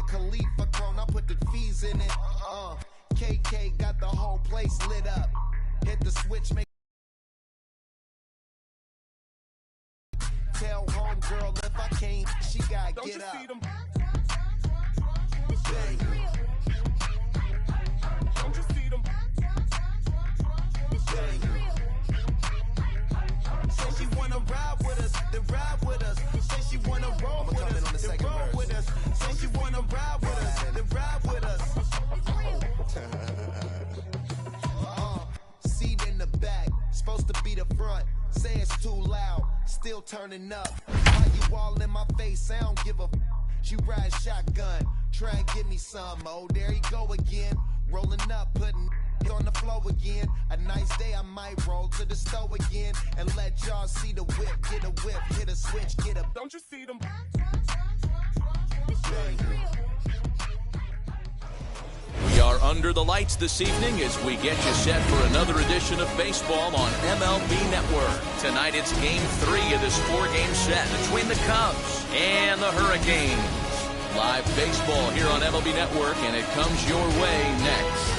the Khalifa clone, I put the fees in it. KK got the whole place lit up. Hit the switch, make tell homegirl if I can't, she gotta get up. Don't you see them? Say she wanna ride with us, then ride with us. Say she wanna roll with us, then roll with us. Say she wanna ride with us, then ride with us. Seat in the back, supposed to be the front. Say it's too loud, still turning up. Why you all in my face? I don't give a f. She ride shotgun, try and give me some. Oh, there you go again. Rolling up, putting on the floor again. A nice day, I might roll to the stove again and let y'all see the whip. Get a whip, hit a switch, get a. Don't you see them? We are under the lights this evening as we get you set for another edition of baseball on MLB Network. Tonight it's Game 3 of this 4-game set between the Cubs and the Hurricanes. Live baseball here on MLB Network, and it comes your way next.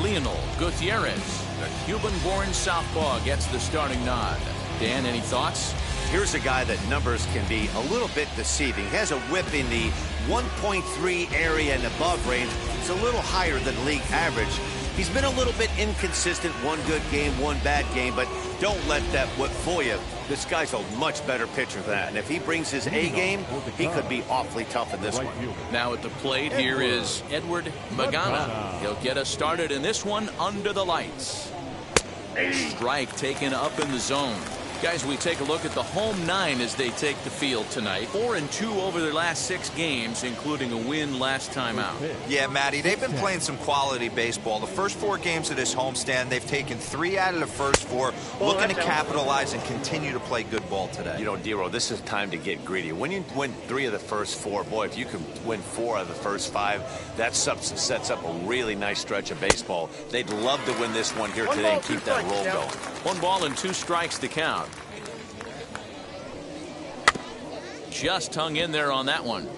Leonel Gutierrez, the Cuban-born southpaw, gets the starting nod. Dan, any thoughts? Here's a guy that numbers can be a little bit deceiving. He has a whip in the 1.3 area and above range. It's a little higher than league average. He's been a little bit inconsistent. One good game, one bad game, but don't let that whip fool you. This guy's a much better pitcher than that, and if he brings his A game, he could be awfully tough in this one. Now at the plate, here is Edward Magana. He'll get us started in this one under the lights. Strike taken up in the zone. Guys, we take a look at the home 9 as they take the field tonight. 4-2 over their last 6 games, including a win last time out. Yeah, Matty, they've been playing some quality baseball. The first 4 games of this homestand, they've taken 3 out of the first 4, looking to capitalize and continue to play good ball today. You know, Dero, this is time to get greedy. When you win 3 of the first 4, boy, if you can win 4 out of the first 5, that sets up a really nice stretch of baseball. They'd love to win this one here today and keep that roll going. 1 ball and 2 strikes to count. Just hung in there on that one.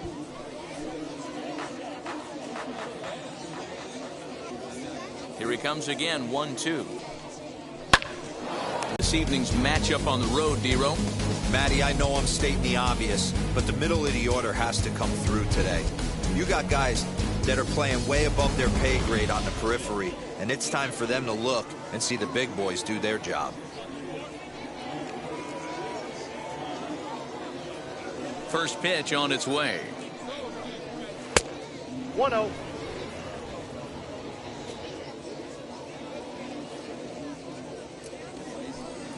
Here he comes again, 1-2. This evening's matchup on the road, Dero. Matty, I know I'm stating the obvious, but the middle of the order has to come through today. You got guys that are playing way above their pay grade on the periphery, and it's time for them to look and see the big boys do their job. First pitch on its way. 1-0.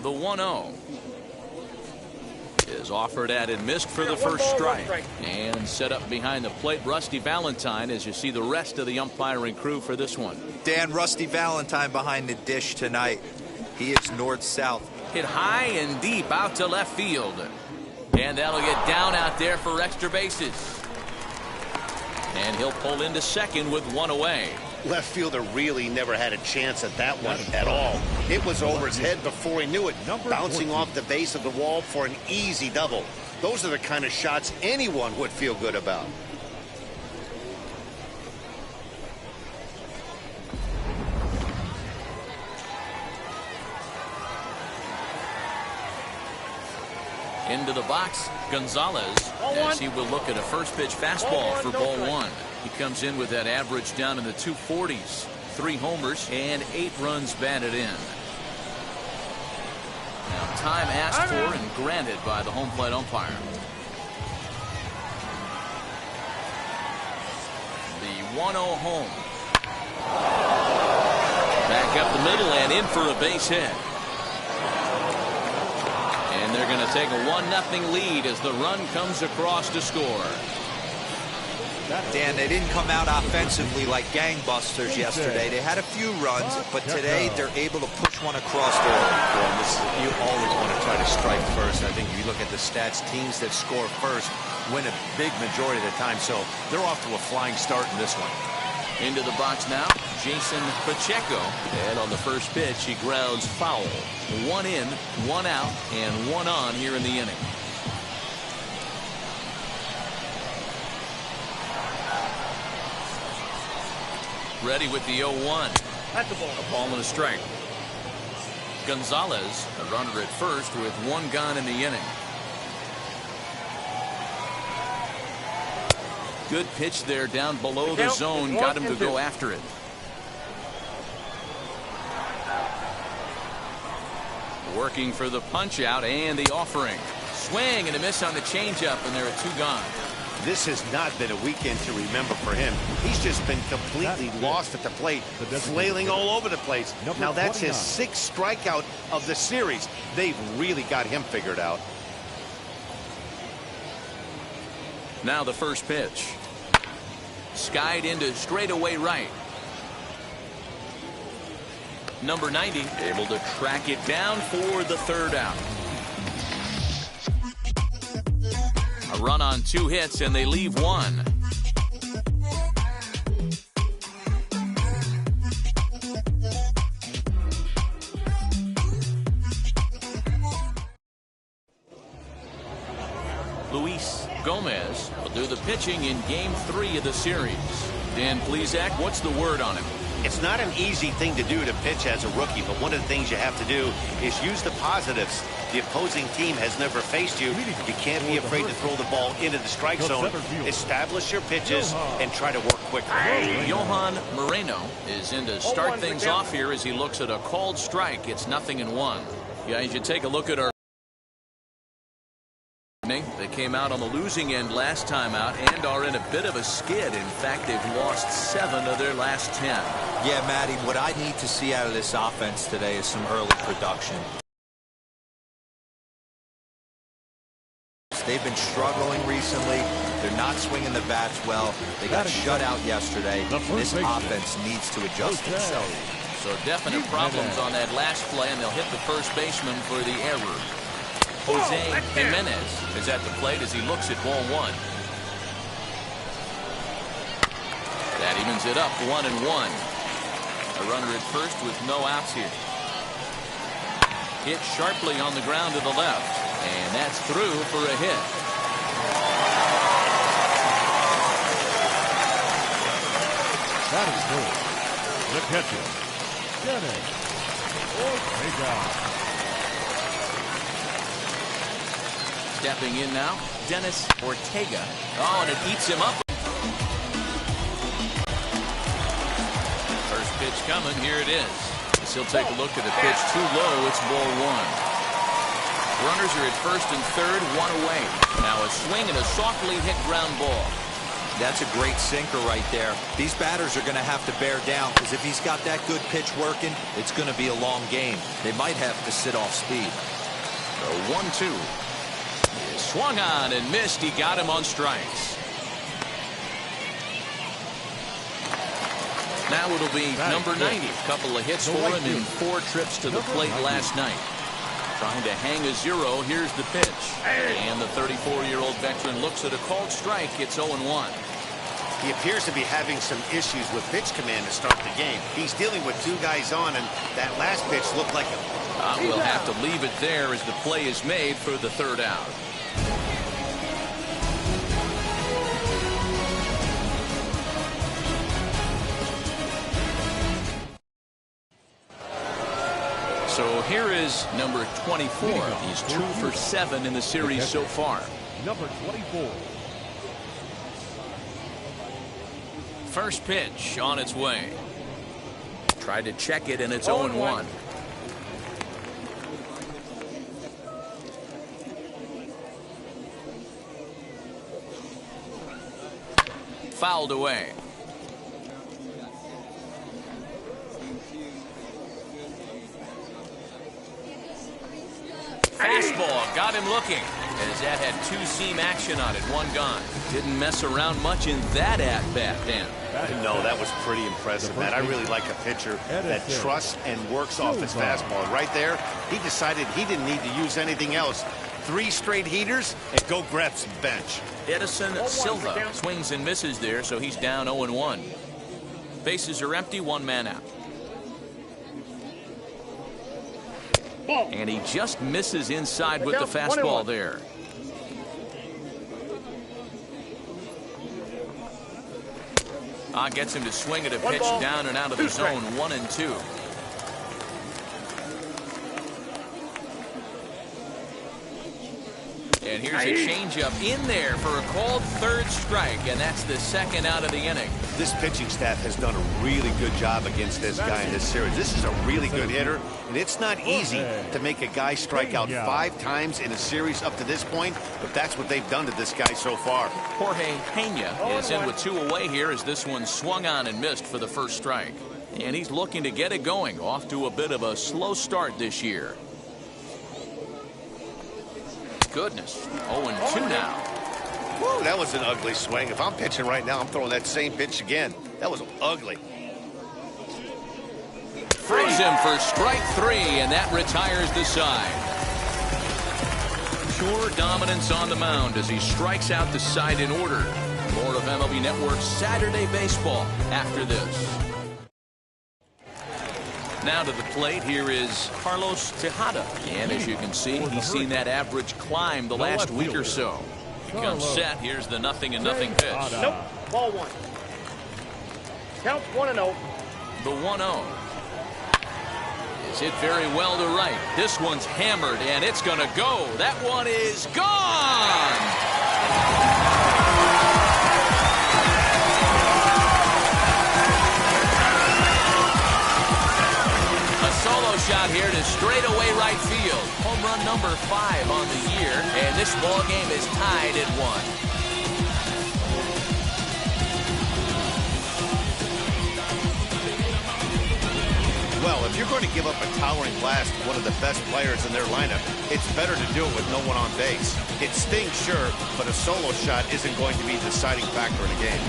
The 1-0 is offered at and missed for the first strike. And set up behind the plate, Rusty Valentine, as you see the rest of the umpiring crew for this one. Dan, Rusty Valentine behind the dish tonight. He is north-south. Hit high and deep out to left field. And that'll get down out there for extra bases. And he'll pull into second with 1 away. Left fielder really never had a chance at that one at all. It was over his head before he knew it, bouncing off the base of the wall for an easy double. Those are the kind of shots anyone would feel good about. Into the box, Gonzalez, as he will look at a first pitch fastball for ball 1. He comes in with that average down in the 240s. 3 homers and 8 runs batted in. Now time asked for and granted by the home plate umpire. The 1-0 home. Back up the middle and in for a base hit. And they're going to take a 1-0 lead as the run comes across to score. Dan, they didn't come out offensively like gangbusters yesterday. They had a few runs, but today they're able to push one across the line. You always want to try to strike first. I think if you look at the stats, teams that score first win a big majority of the time. So they're off to a flying start in this one. Into the box now, Jason Pacheco. And on the first pitch, he grounds foul. 1 in, 1 out, and 1 on here in the inning. Ready with the 0-1. At the ball. A ball and a strike. Gonzalez, a runner at first with 1 gone in the inning. Good pitch there down below the zone. Got him to go after it. Working for the punch out and the offering. Swing and a miss on the changeup, and there are 2 gone. This has not been a weekend to remember for him. He's just been completely lost at the plate, flailing all over the place. Now that's his 6th strikeout of the series. They've really got him figured out. Now the first pitch. Skied into straightaway right. Number 90 able to track it down for the 3rd out. A run on 2 hits, and they leave 1. Luis Gomez will do the pitching in Game 3 of the series. Dan Plesac, what's the word on him? It's not an easy thing to do to pitch as a rookie, but one of the things you have to do is use the positives. The opposing team has never faced you. You can't be afraid to throw the ball into the strike zone. Establish your pitches and try to work quickly. Johan Moreno is in to start things off here as he looks at a called strike. It's 0-1. Guys, you take a look at our. They came out on the losing end last time out and are in a bit of a skid. In fact, they've lost 7 of their last 10. Yeah, Matty, what I need to see out of this offense today is some early production. They've been struggling recently. They're not swinging the bats well. They got shut out yesterday. This offense needs to adjust itself. So definite problems on that last play, and they'll hit the first baseman for the error. Jose Jimenez is at the plate as he looks at ball 1. That evens it up 1-1. A runner at first with no outs here. Hit sharply on the ground to the left, and that's through for a hit. That is good. The catcher, Dennis Ortega. Stepping in now, Dennis Ortega. Oh, and it eats him up. First pitch coming. Here it is. As he'll take a look at the pitch too low. It's ball 1. Runners are at first and third, 1 away. Now a swing and a softly hit ground ball. That's a great sinker right there. These batters are going to have to bear down, because if he's got that good pitch working, it's going to be a long game. They might have to sit off speed. So 1-2. Swung on and missed. He got him on strikes. Now it'll be number 90. A couple of hits for him in 4 trips to the plate last night. Trying to hang a 0. Here's the pitch. And the 34-year-old veteran looks at a called strike. It's 0-1. He appears to be having some issues with pitch command to start the game. He's dealing with 2 guys on, and that last pitch looked like a... We'll have to leave it there as the play is made for the 3rd out. So here is number 24. He's 2 for 7 in the series so far. Number 24. First pitch on its way. Tried to check it, and it's 0-1. Fouled away. Fastball got him looking, as that had 2-seam action on it. 1 gone. Didn't mess around much in that at-bat, Dan. No, that was pretty impressive, man. I really like a pitcher that trusts and works off his fastball. Right there, he decided he didn't need to use anything else. 3 straight heaters and go grab some bench. Edison Silva swings and misses there, so he's down 0-1. Bases are empty, one man out. And he just misses inside with the fastball there. Gets him to swing at a pitch down and out of the zone, 1-2. And here's a changeup in there for a called third strike, and that's the second out of the inning. This pitching staff has done a really good job against this guy in this series. This is a really good hitter, and it's not easy to make a guy strike out 5 times in a series up to this point, but that's what they've done to this guy so far. Jorge Pena is in with 2 away here as this one swung on and missed for the first strike. And he's looking to get it going, off to a bit of a slow start this year. Goodness, 0-2 now. Woo, that was an ugly swing. If I'm pitching right now, I'm throwing that same pitch again. That was ugly. Frees him for strike 3, and that retires the side. Pure dominance on the mound as he strikes out the side in order. More of MLB Network's Saturday Baseball after this. Now to the plate, here is Carlos Tejada. And as you can see, he's seen that average climb the last week or so. He comes set. Here's the 0-0 pitch. Nope. Ball 1. Count 1-0. The 1-0. Is hit very well to right. This one's hammered, and it's going to go. That one is gone. Solo shot here to straightaway right field. Home run number 5 on the year, and this ball game is tied at 1. Well, if you're going to give up a towering blast to one of the best players in their lineup, it's better to do it with no one on base. It stings, sure, but a solo shot isn't going to be the deciding factor in a game.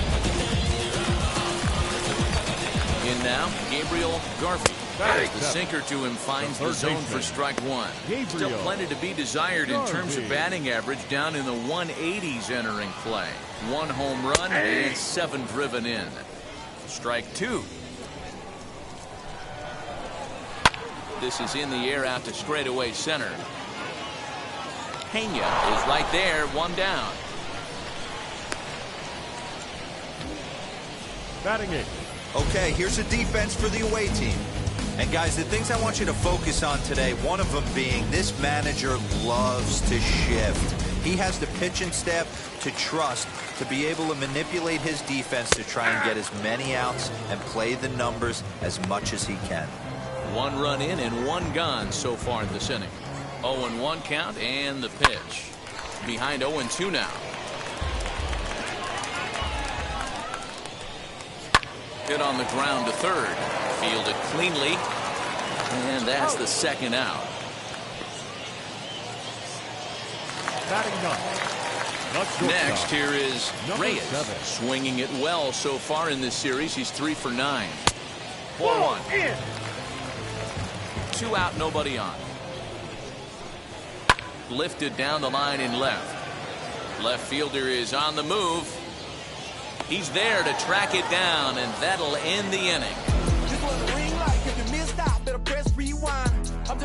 In now, Gabriel Garvey. As the sinker to him finds the zone for strike 1. Still plenty to be desired in terms of batting average, down in the 180s entering play. 1 home run and 7 driven in. Strike 2. This is in the air out to straightaway center. Pena is right there, 1 down. Batting 8. Okay, here's a defense for the away team. And guys, the things I want you to focus on today, one of them being this manager loves to shift. He has the pitching staff to trust to be able to manipulate his defense to try and get as many outs and play the numbers as much as he can. 1 run in and 1 gone so far in this inning. 0-1 count and the pitch. Behind 0-2 now. Hit on the ground to third. Fielded cleanly. And that's the second out. Batting 9. Next, here is Reyes. 7. Swinging it well so far in this series. He's 3 for 9. 4-1. 2 out, nobody on. Lifted down the line in left. Left fielder is on the move. He's there to track it down, and that'll end the inning.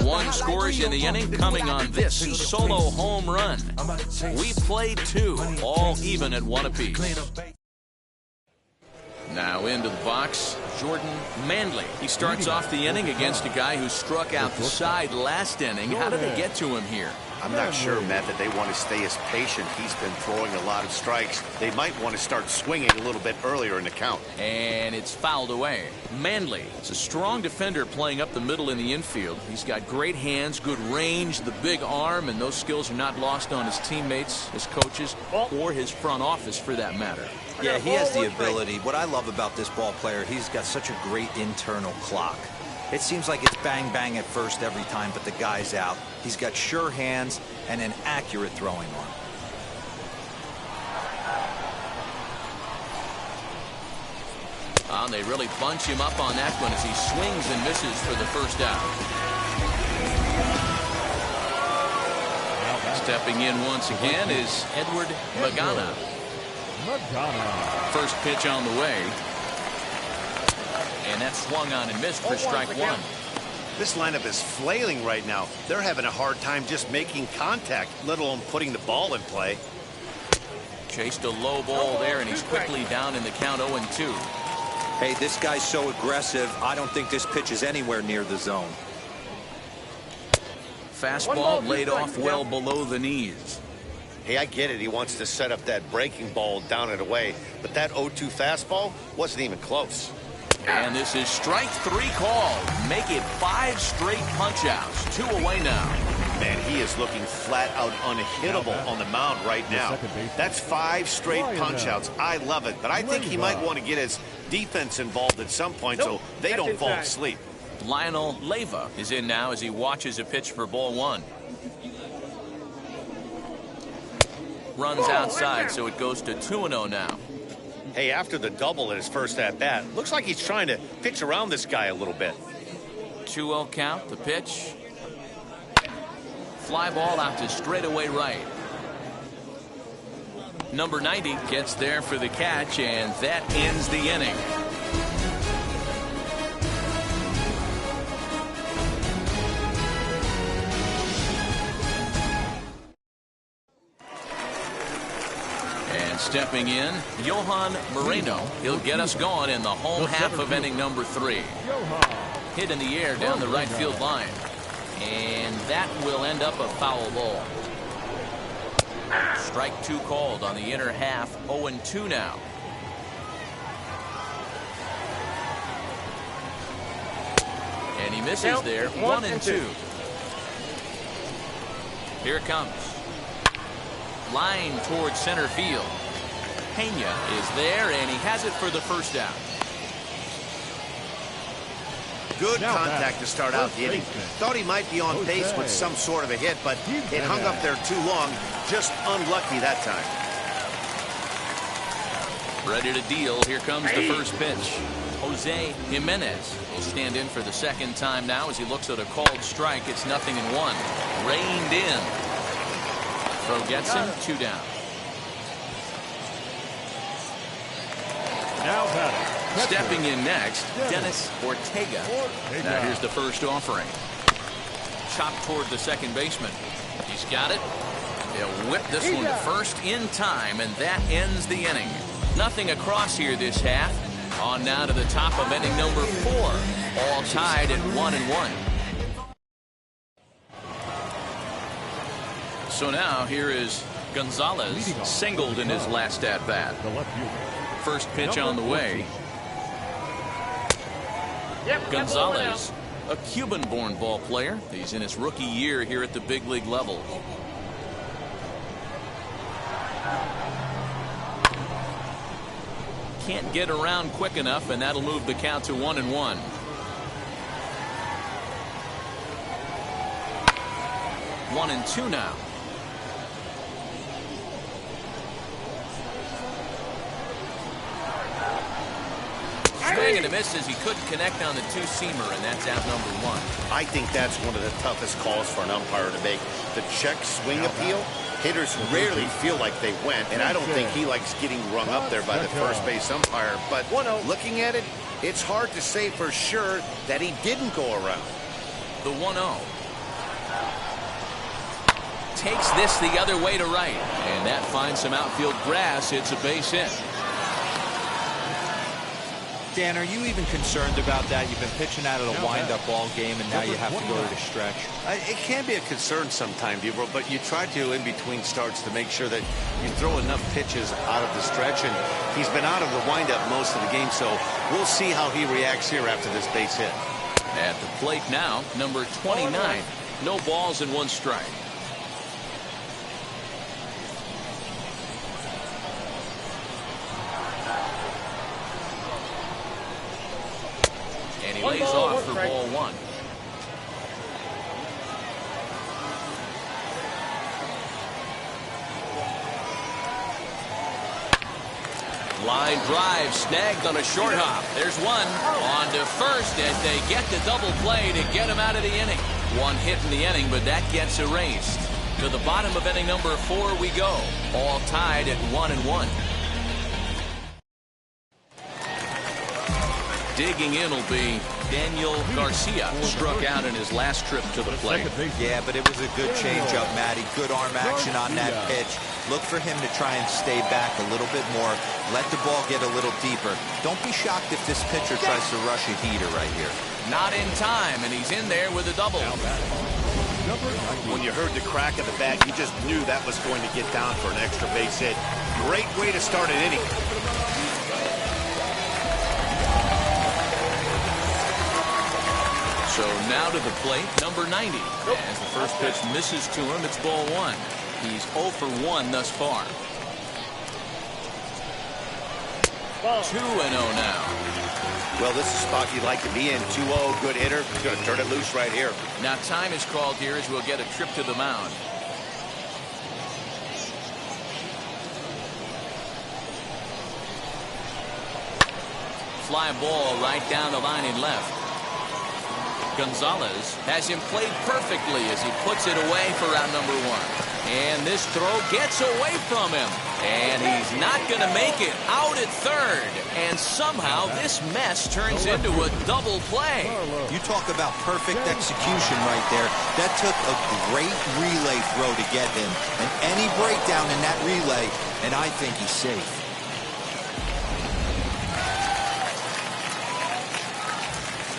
1 scores in the inning, coming on this solo home run. We played 2, all even at 1 apiece. Now into the box, Jordan Manley. He starts off the inning against a guy who struck out the side last inning. How did they get to him here? I'm not sure, Matt, that they want to stay as patient. He's been throwing a lot of strikes. They might want to start swinging a little bit earlier in the count. And it's fouled away. Manley is a strong defender playing up the middle in the infield. He's got great hands, good range, the big arm, and those skills are not lost on his teammates, his coaches, or his front office for that matter. Yeah, he has the ability. What I love about this ball player, he's got such a great internal clock. It seems like it's bang, bang at first every time, but the guy's out. He's got sure hands and an accurate throwing arm. They really bunch him up on that one as he swings and misses for the first out. Stepping in once again is Edward Magana. First pitch on the way. And that swung on and missed for strike one. This lineup is flailing right now. They're having a hard time just making contact, let alone putting the ball in play. Chased a low ball there, and he's quickly down in the count 0-2. Hey, this guy's so aggressive, I don't think this pitch is anywhere near the zone. Fastball laid off well below the knees. Hey, I get it. He wants to set up that breaking ball down and away, but that 0-2 fastball wasn't even close. And this is strike three called. Make it 5 straight punch-outs. 2 away now. Man, he is looking flat out unhittable on the mound right now. That's 5 straight punch-outs. I love it, but I think he might want to get his defense involved at some point so they don't fall asleep. Lionel Leyva is in now as he watches a pitch for ball one. Runs outside, so it goes to 2-0 now. Hey, after the double at his first at-bat, looks like he's trying to pitch around this guy a little bit. 2-0 count, the pitch. Fly ball out to straightaway right. Number 90 gets there for the catch, and that ends the inning. Stepping in, Johan Moreno. He'll get us going in the home half of inning number 3. Hit in the air down the right field line. And that will end up a foul ball. Strike 2 called on the inner half. 0-2 now. And he misses there. 1-2. Here it comes. Line towards center field. Pena is there, and he has it for the first out. Good contact to start out the inning. Thought he might be on base with some sort of a hit, but it hung up there too long. Just unlucky that time. Ready to deal. Here comes the first pitch. Jose Jimenez will stand in for the second time now as he looks at a called strike. It's 0-1. Reined in. Throw gets him. 2 down. Now batting. Stepping in next, Dennis Ortega. Now here's the first offering. Chopped toward the second baseman. He's got it. He'll whip this one to first in time, and that ends the inning. Nothing across here this half. On now to the top of inning number 4. All tied at 1-1. So now here is Gonzalez, singled in his last at-bat. First pitch on the way. Gonzalez, a Cuban-born ball player. He's in his rookie year here at the big league level. Can't get around quick enough, and that'll move the count to 1-1. One and two now. Swing and a miss as he couldn't connect on the two-seamer, and that's out number 1. I think that's one of the toughest calls for an umpire to make. The check swing appeal. Hitters rarely feel like they went, and I don't think he likes getting rung up there by the first base umpire. But looking at it, it's hard to say for sure that he didn't go around. The 1-0. Takes this the other way to right, and that finds some outfield grass. It's a base hit. Dan, are you even concerned about that? You've been pitching out of a wind-up ball game, and now you have to go to the stretch. It can be a concern sometimes, Vivo, but you try to, in between starts, to make sure that you throw enough pitches out of the stretch, and he's been out of the wind-up most of the game, so we'll see how he reacts here after this base hit. At the plate now, number 29. No balls and 1 strike. And he lays off for ball 1. Line drive snagged on a short hop. There's one on to first, and they get the double play to get him out of the inning. 1 hit in the inning, but that gets erased. To the bottom of inning number 4 we go. All tied at 1-1. digging in will be Daniel Garcia. Struck out in his last trip to the plate. Yeah, but it was a good changeup, Matty. Good arm action on that pitch. Look for him to try and stay back a little bit more. Let the ball get a little deeper. Don't be shocked if this pitcher tries to rush a heater right here. Not in time, and he's in there with a double. When you heard the crack of the bat, you just knew that was going to get down for an extra base hit. Great way to start an inning. So now to the plate, number 90. As the first pitch misses to him, it's ball one. He's 0 for 1 thus far. 2-0 now. Well, this is a spot you'd like to be in. 2-0, good hitter. He's going to turn it loose right here. Now time is called here as we'll get a trip to the mound. Fly ball right down the line in left. Gonzalez has him played perfectly as he puts it away for out number 1. And this throw gets away from him. And he's not going to make it out at third. And somehow this mess turns into a double play. You talk about perfect execution right there. That took a great relay throw to get him. And any breakdown in that relay, and I think he's safe.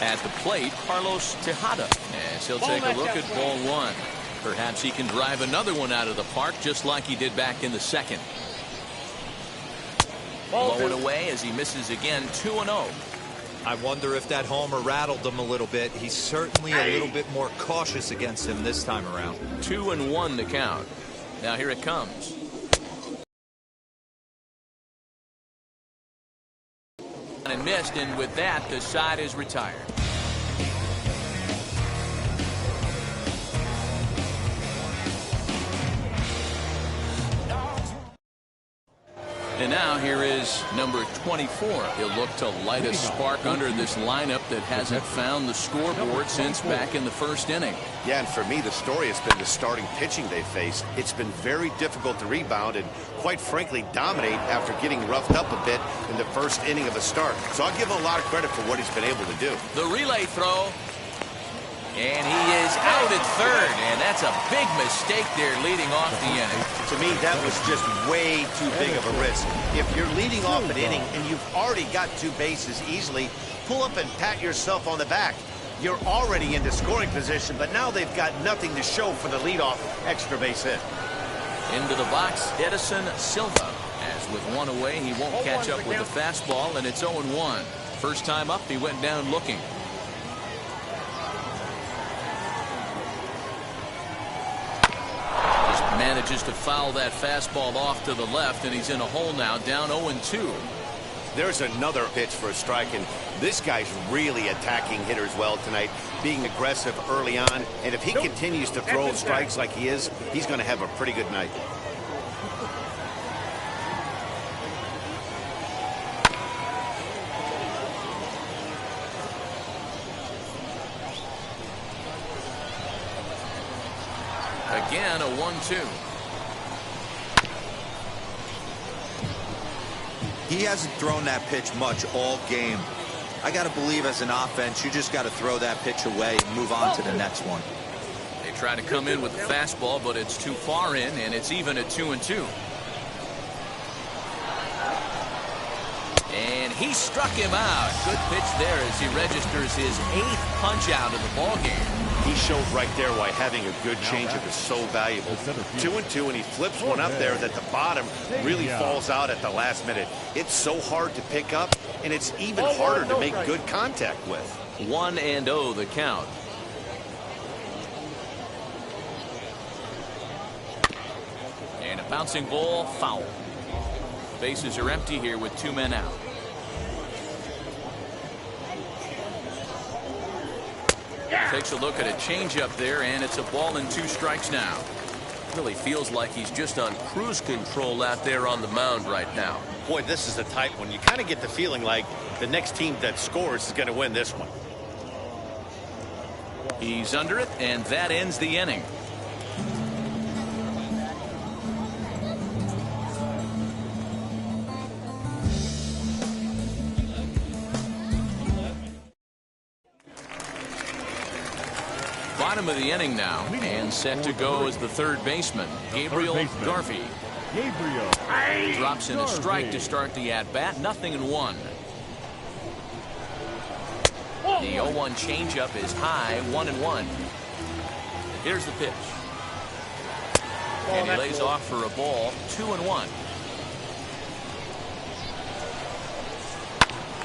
At the plate, Carlos Tejada, as he'll take a look at ball one. Perhaps he can drive another one out of the park just like he did back in the second. Blowing away as he misses again. 2-0. I wonder if that homer rattled him a little bit. He's certainly a little bit more cautious against him this time around. 2-1 to count. Now here it comes. And missed, and with that the side is retired. And now here is number 24. He'll look to light a spark under this lineup that hasn't found the scoreboard since back in the first inning. Yeah, and for me, the story has been the starting pitching they faced. It's been very difficult to rebound and, quite frankly, dominate after getting roughed up a bit in the first inning of a start. So I'll give him a lot of credit for what he's been able to do. The relay throw. And he is out at third, and that's a big mistake there leading off the inning. To me, that was just way too big of a risk. If you're leading off an inning and you've already got 2 bases easily, pull up and pat yourself on the back. You're already into scoring position, but now they've got nothing to show for the leadoff extra base hit. Into the box, Edison Silva. As with one away, he won't catch up with the fastball, and it's 0-1. First time up, he went down looking. Manages to foul that fastball off to the left, and he's in a hole now, down 0-2. There's another pitch for a strike, and this guy's really attacking hitters well tonight, being aggressive early on, and if he continues to throw strikes like he is, he's going to have a pretty good night. Again, a 1-2. He hasn't thrown that pitch much all game. I got to believe as an offense, you just got to throw that pitch away and move on to the next one. They try to come in with the fastball, but it's too far in, and it's even at 2-2. And he struck him out. Good pitch there as he registers his 8th punch out of the ball game. He showed right there why having a good changeup is so valuable. 2-2, and he flips one up there that the bottom really falls out at the last minute. It's so hard to pick up, and it's even harder to make good contact with. 1-0 the count. And a bouncing ball, foul. Bases are empty here with 2 men out. Takes a look at a changeup there, and it's a ball and 2 strikes now. Really feels like he's just on cruise control out there on the mound right now. Boy, this is a tight one. You kind of get the feeling like the next team that scores is going to win this one. He's under it, and that ends the inning. bottom of the inning now, and set to go as the third baseman, Gabriel Garvey. Drops in a strike to start the at-bat, 0-1. The 0-1 changeup is high, 1-1. Here's the pitch. And he lays off for a ball, 2-1.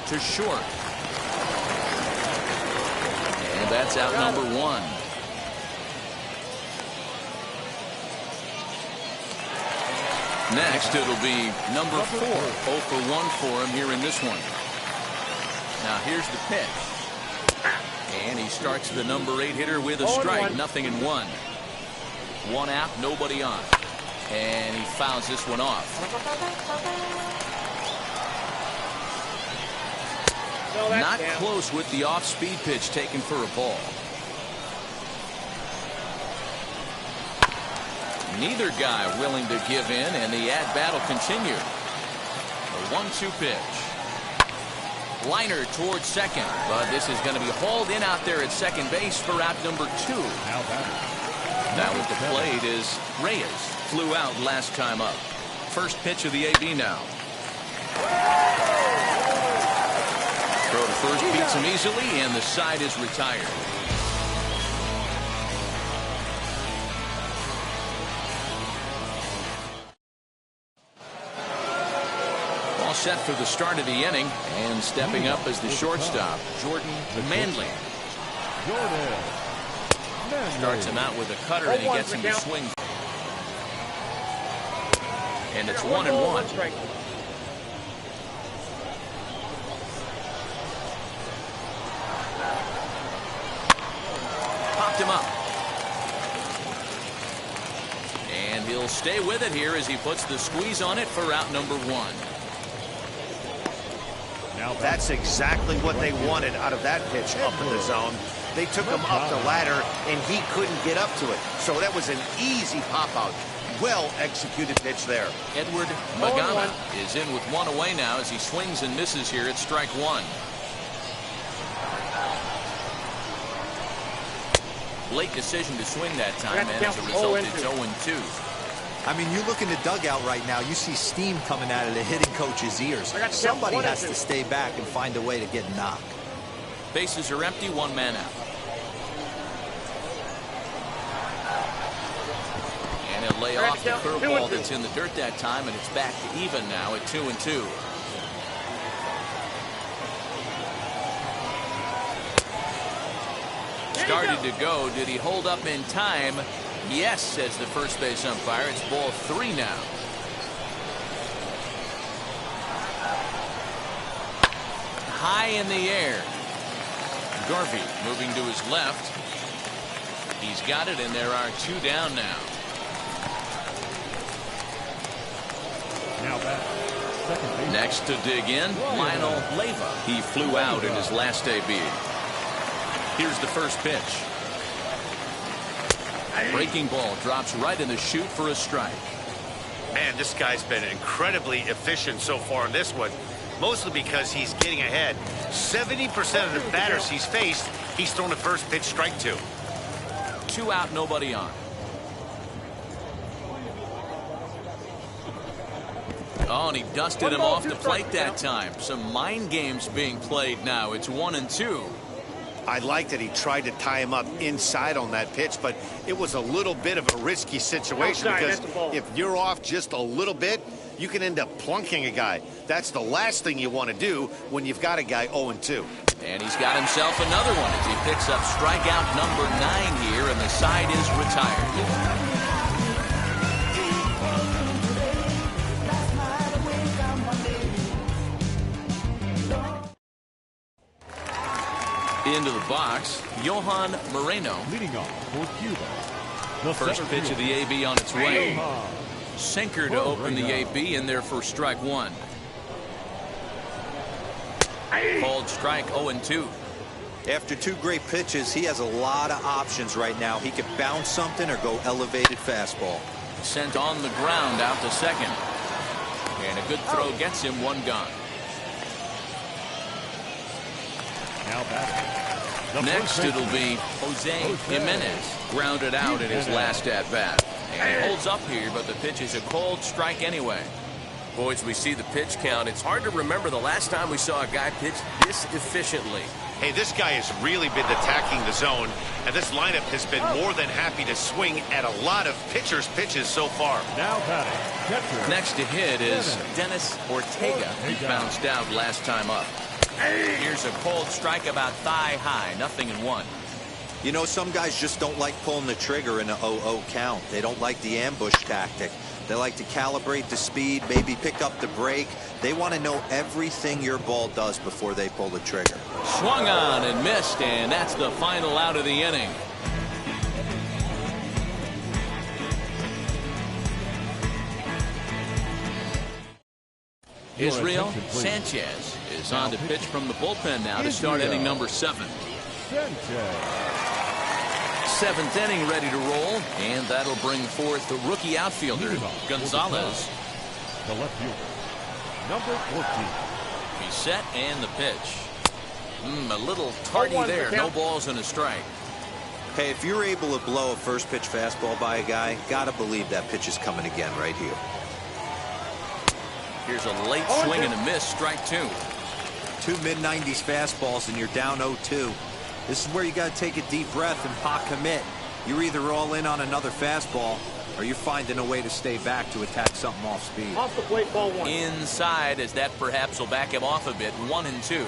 To short. And that's out number 1. Next, it'll be number 4. 0 for 1 for him here in this one. Now here's the pitch. And he starts the number 8 hitter with a strike, 0-1. 1 out, nobody on. And he fouls this one off. Not close with the off-speed pitch taken for a ball. Neither guy willing to give in, and the at-bat will continue. A 1-2 pitch. Liner towards second, but this is going to be hauled in out there at second base for out number 2. Now at the plate is Reyes. Flew out last time up. First pitch of the AB now. Throw to first beats him easily, and the side is retired. All set for the start of the inning, and stepping up as the shortstop, Jordan Manley. Starts him out with a cutter, and he gets him to swing. And it's 1-1. Popped him up. And he'll stay with it here as he puts the squeeze on it for out number 1. That's exactly what they wanted out of that pitch up in the zone. They took him up the ladder, and he couldn't get up to it. So that was an easy pop-out. Well-executed pitch there. Edward Magana is in with 1 away now as he swings and misses here at strike 1. Late decision to swing that time, and as a result, it's 0-2. I mean, you look in the dugout right now, you see steam coming out of the hitting coach's ears. Somebody has to stay back and find a way to get knocked. Bases are empty, 1 man out. And he'll lay off the curveball that's in the dirt that time, and it's back to even now at 2-2. Started to go. Did he hold up in time? Yes, says the first base umpire. It's ball 3 now. High in the air. Garvey moving to his left. He's got it, and there are 2 down now. Next to dig in, Lionel Leyva. He flew out in his last AB. Here's the first pitch. Breaking ball drops right in the chute for a strike. Man, this guy's been incredibly efficient so far in this one, mostly because he's getting ahead. 70% of the batters he's faced, he's thrown the first pitch strike to. 2 out, nobody on. Oh, and he dusted him off the plate that time. Some mind games being played now. It's 1-2. I like that he tried to tie him up inside on that pitch, but it was a little bit of a risky situation because if you're off just a little bit, you can end up plunking a guy. That's the last thing you want to do when you've got a guy 0-2. And he's got himself another one as he picks up strikeout number 9 here, and the side is retired. Into the box, Johan Moreno. Leading off for Cuba. The first pitch of the AB on its way. Sinker to open the AB in there for strike 1. Called strike 0-2. After 2 great pitches, he has a lot of options right now. He could bounce something or go elevated fastball. Sent on the ground out to second. And a good throw gets him 1 gone. Now batting, Next, it'll be Jose Jimenez, grounded out in his last at-bat. And he holds up here, but the pitch is a cold strike anyway. Boys, we see the pitch count. It's hard to remember the last time we saw a guy pitch this efficiently. Hey, this guy has really been attacking the zone, and this lineup has been more than happy to swing at a lot of pitchers' pitches so far. Now batting, catcher. Next to hit is Dennis Ortega. He bounced out last time up. Here's a cold strike about thigh high, 0-1. You know, some guys just don't like pulling the trigger in a 0-0 count. They don't like the ambush tactic. They like to calibrate the speed, maybe pick up the break. They want to know everything your ball does before they pull the trigger. Swung on and missed, and that's the final out of the inning. Israel Sanchez is on to pitch from the bullpen now to start inning number 7. Seventh inning ready to roll, and that'll bring forth the rookie outfielder Gonzalez. The left fielder, number 14. He's set, and the pitch. A little tardy there. No balls and a strike. Hey, if you're able to blow a first pitch fastball by a guy, gotta believe that pitch is coming again right here. Here's a late swing and a miss, strike 2. 2 mid-90s fastballs and you're down 0-2. This is where you got to take a deep breath and pot commit. You're either all in on another fastball or you're finding a way to stay back to attack something off speed. Off the plate, ball 1. Inside, as that perhaps will back him off a bit. 1-2.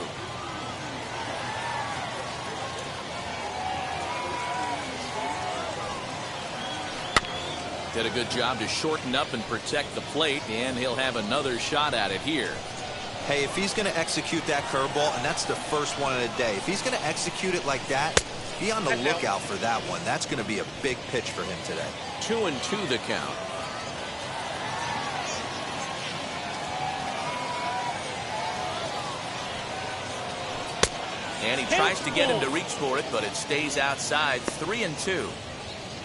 Did a good job to shorten up and protect the plate, and he'll have another shot at it here. Hey, if he's going to execute that curveball, and that's the first one of the day, if he's going to execute it like that, be on the lookout for that one. That's going to be a big pitch for him today. 2-2 the count. And he tries to get him to reach for it, but it stays outside. 3-2.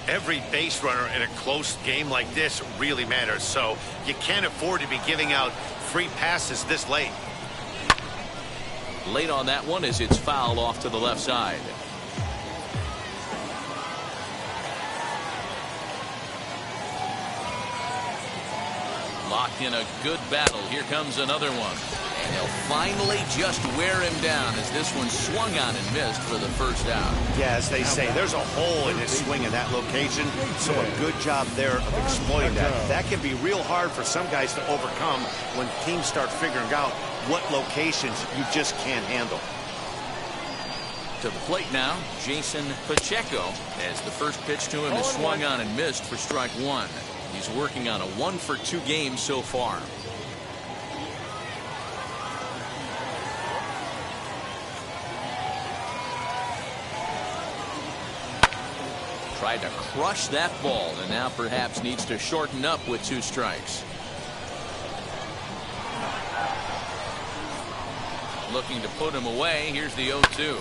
Every base runner in a close game like this really matters, so you can't afford to be giving out free passes this late. Late on that one as it's fouled off to the left side. Locked in a good battle. Here comes another one. And he'll finally just wear him down as this one swung on and missed for the first out. Yeah, as they say, there's a hole in his swing in that location, so a good job there of exploiting that. That can be real hard for some guys to overcome when teams start figuring out what locations you just can't handle. To the plate now, Jason Pacheco, as the first pitch to him is swung on and missed for strike 1. He's working on a 1-for-2 game so far. Tried to crush that ball, and now perhaps needs to shorten up with 2 strikes. Looking to put him away. Here's the 0-2.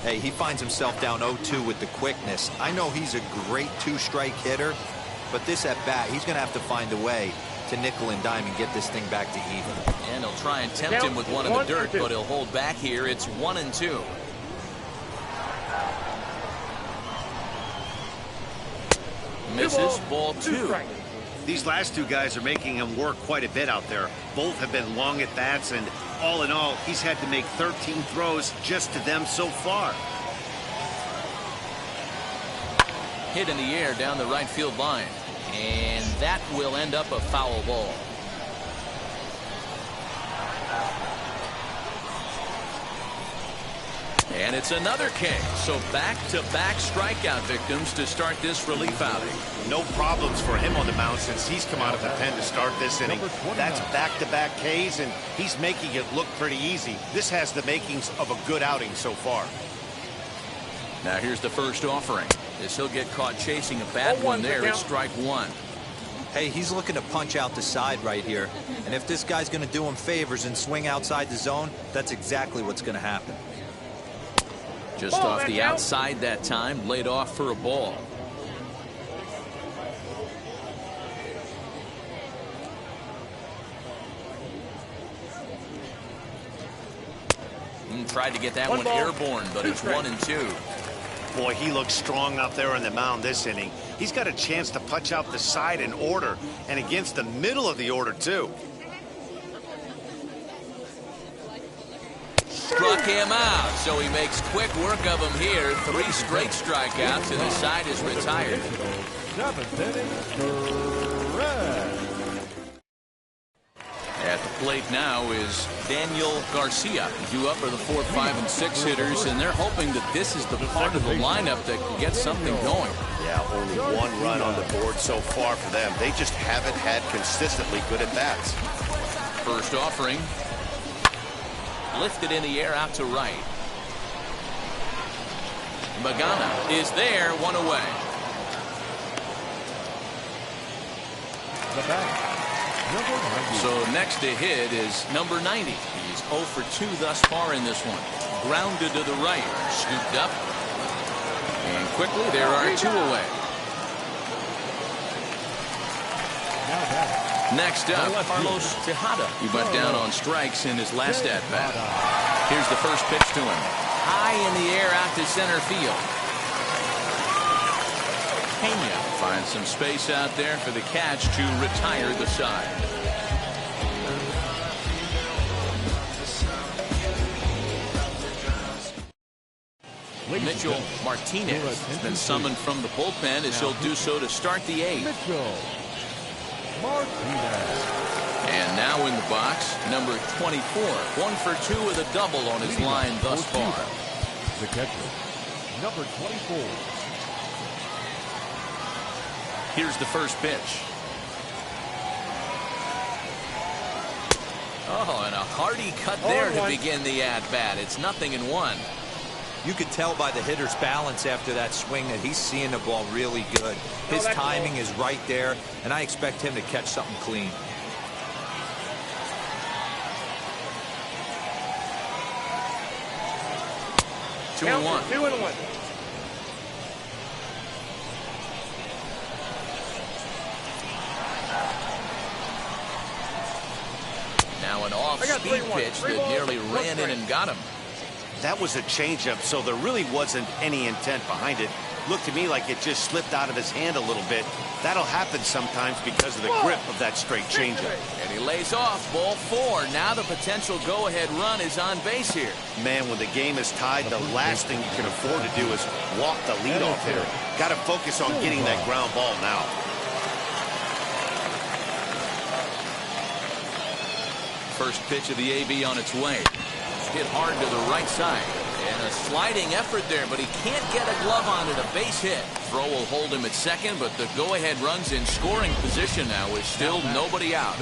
Hey, he finds himself down 0-2 with the quickness. I know he's a great 2-strike hitter, but this at bat, he's going to have to find a way to nickel and dime and get this thing back to even. And he'll try and tempt him with one in the dirt, but he'll hold back here. It's 1-2. Misses, ball 2. These last 2 guys are making him work quite a bit out there. Both have been long at bats, and all in all, he's had to make 13 throws just to them so far. Hit in the air down the right field line, and that will end up a foul ball. And it's another K. So back-to-back strikeout victims to start this relief outing. No problems for him on the mound since he's come out of the pen to start this inning. That's back-to-back Ks, and he's making it look pretty easy. This has the makings of a good outing so far. Now here's the first offering. As he'll get caught chasing a bad one there. It's strike 1. Hey, he's looking to punch out the side right here. And if this guy's going to do him favors and swing outside the zone, that's exactly what's going to happen. Just off the outside that time, laid off for a ball. Tried to get that one airborne, but it's 1-2. Boy, he looks strong out there on the mound this inning. He's got a chance to punch out the side in order, and against the middle of the order, too. Struck him out, so he makes quick work of him here. 3 straight strikeouts, and his side is retired. 7th inning, Perez. At the plate now is Daniel Garcia. Due up are the 4, 5, and 6 hitters, and they're hoping that this is the part of the lineup that can get something going. Yeah, only 1 run on the board so far for them. They just haven't had consistently good at-bats. First offering. Lifted in the air out to right. Magana is there, 1 away. The back. So next to hit is number 90. He's 0 for 2 thus far in this one. Grounded to the right. Scooped up. And quickly there are 2 away. Next up, Carlos Tejada. He went down on strikes in his last at-bat. Here's the first pitch to him. High in the air out to center field. Pena finds some space out there for the catch to retire the side. Mitchell Martinez has been summoned from the bullpen as he'll do so to start the 8th. Mitchell Martinez. And now in the box, number 24. 1 for 2 with a double on his line thus far. The catcher, number 24. Here's the first pitch. Oh, and a hearty cut there to begin the at-bat. It's 0-1. You could tell by the hitter's balance after that swing that he's seeing the ball really good. His timing is right there, and I expect him to catch something clean. Two and one. Now an off-speed pitch that nearly ran in and got him. That was a changeup, so there really wasn't any intent behind it. Looked to me like it just slipped out of his hand a little bit. That'll happen sometimes because of the grip of that straight changeup. And he lays off, ball 4. Now the potential go-ahead run is on base here. Man, when the game is tied, the last thing you can afford to do is walk the leadoff hitter. Got to focus on getting that ground ball now. First pitch of the AB on its way. Hit hard to the right side. And a sliding effort there, but he can't get a glove on it. A base hit. Throw will hold him at second, but the go-ahead runs in scoring position now with still nobody out.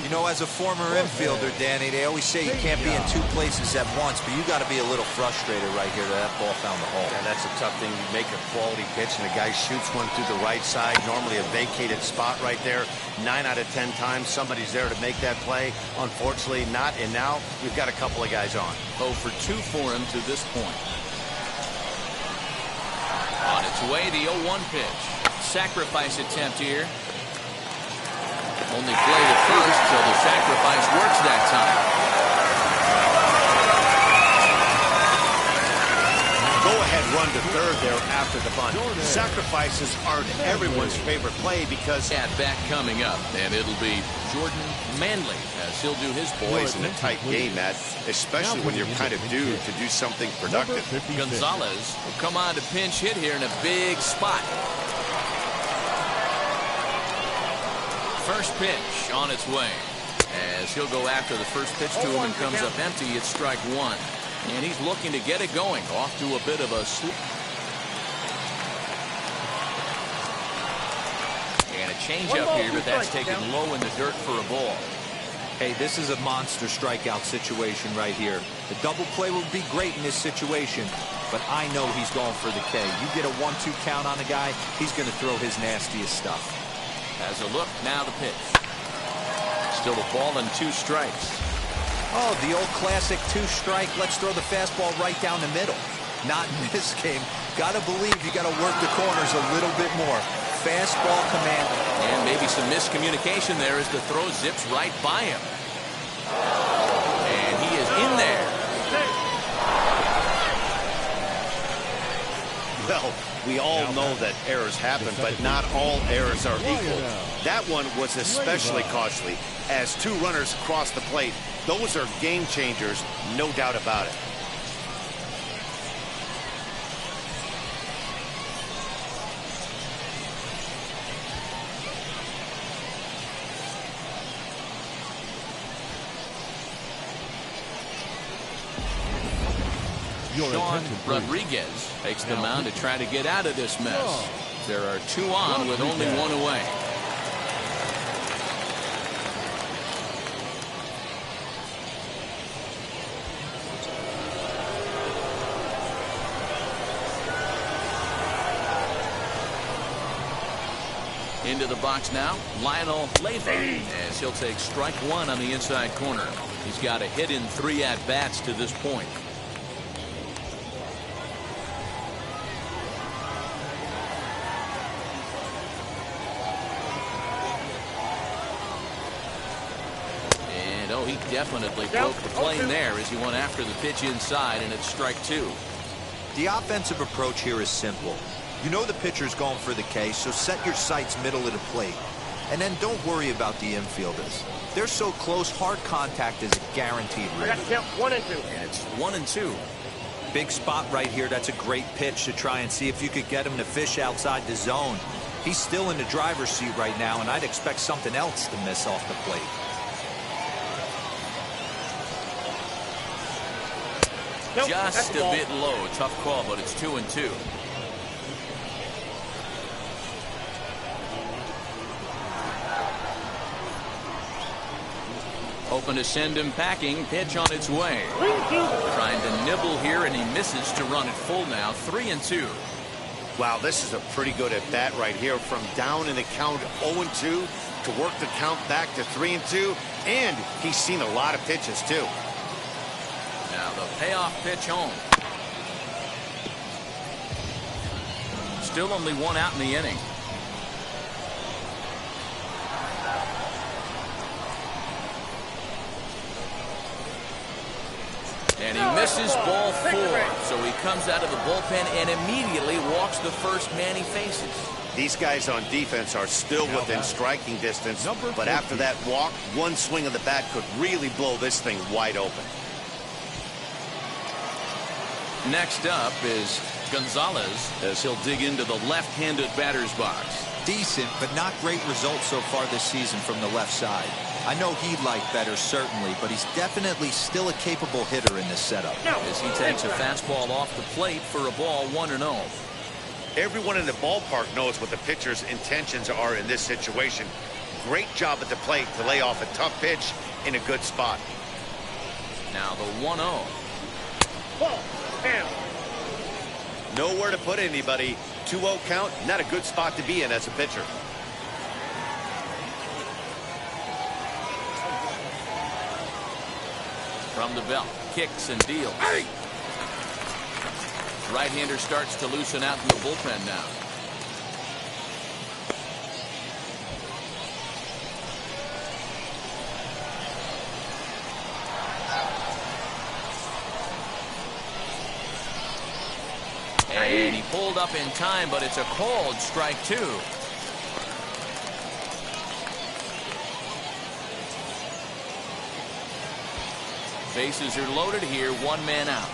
You know, as a former infielder, Danny, they always say you can't be in 2 places at once, but you got to be a little frustrated right here that ball found the hole. Yeah, that's a tough thing. You make a quality pitch, and a guy shoots one through the right side, normally a vacated spot right there. 9 out of 10 times, somebody's there to make that play. Unfortunately, not, and now we've got a couple of guys on. 0 for 2 for him to this point. On its way, the 0-1 pitch. Sacrifice attempt here. Only played at first, so the sacrifice works that time. Go-ahead run to third there after the bunt. Sacrifices aren't everyone's favorite play because... At bat coming up, and it'll be Jordan Manley as he'll do his boys in a tight game, Matt, especially when you're kind of due to do something productive. Gonzalez will come on to pinch hit here in a big spot. First pitch on its way as he'll go after the first pitch to him and comes up empty. It's strike 1. And he's looking to get it going. Off to a bit of a slip. And a changeup here, but that's taken low in the dirt for a ball. Hey, this is a monster strikeout situation right here. The double play would be great in this situation, but I know he's going for the K. You get a 1-2 count on a guy, he's going to throw his nastiest stuff. As a look, now the pitch. Still a ball and 2 strikes. Oh, the old classic 2-strike. Let's throw the fastball right down the middle. Not in this game. Got to believe you got to work the corners a little bit more. Fastball command. And maybe some miscommunication there as the throw zips right by him. And he is in there. Well, we all know that errors happen, but not all errors are equal. That one was especially costly. As two runners cross the plate, those are game changers, no doubt about it. Sean Rodriguez takes the mound to try to get out of this mess. There are two on with only one away. Into the box now, Lionel Leyva, as he'll take strike one on the inside corner. He's got a hit in 3 at-bats to this point. And oh, he definitely broke the plane there as he went after the pitch inside, and it's strike 2. The offensive approach here is simple. You know the pitcher's going for the K, so set your sights middle of the plate. And then don't worry about the infielders. They're so close, hard contact is a guaranteed I got to count 1 and 2. And it's 1 and 2. Big spot right here. That's a great pitch to try and see if you could get him to fish outside the zone. He's still in the driver's seat right now, and I'd expect something else to miss off the plate. Nope, Just a bit low. Tough call, but it's 2 and 2. Open to send him packing. Pitch on its way. Trying to nibble here, and he misses to run it full now. 3 and 2. Wow, this is a pretty good at bat right here. From down in the count 0 and 2 to work the count back to 3 and 2. And he's seen a lot of pitches, too. Now the payoff pitch home. Still only 1 out in the inning. And he misses ball 4. So he comes out of the bullpen and immediately walks the first man he faces. These guys on defense are still within striking distance, but after that walk, one swing of the bat could really blow this thing wide open. Next up is Gonzalez as he'll dig into the left-handed batter's box. Decent, but not great results so far this season from the left side. I know he'd like better, certainly, but he's definitely still a capable hitter in this setup. As he takes a fastball off the plate for a ball 1-0. Everyone in the ballpark knows what the pitcher's intentions are in this situation. Great job at the plate to lay off a tough pitch in a good spot. Now the 1-0. Ball. Bam. Nowhere to put anybody. 2-0 count, not a good spot to be in as a pitcher. From the belt, kicks and deals. Right-hander starts to loosen out in the bullpen now. And he pulled up in time, but it's a called strike 2. Bases are loaded here, 1 man out.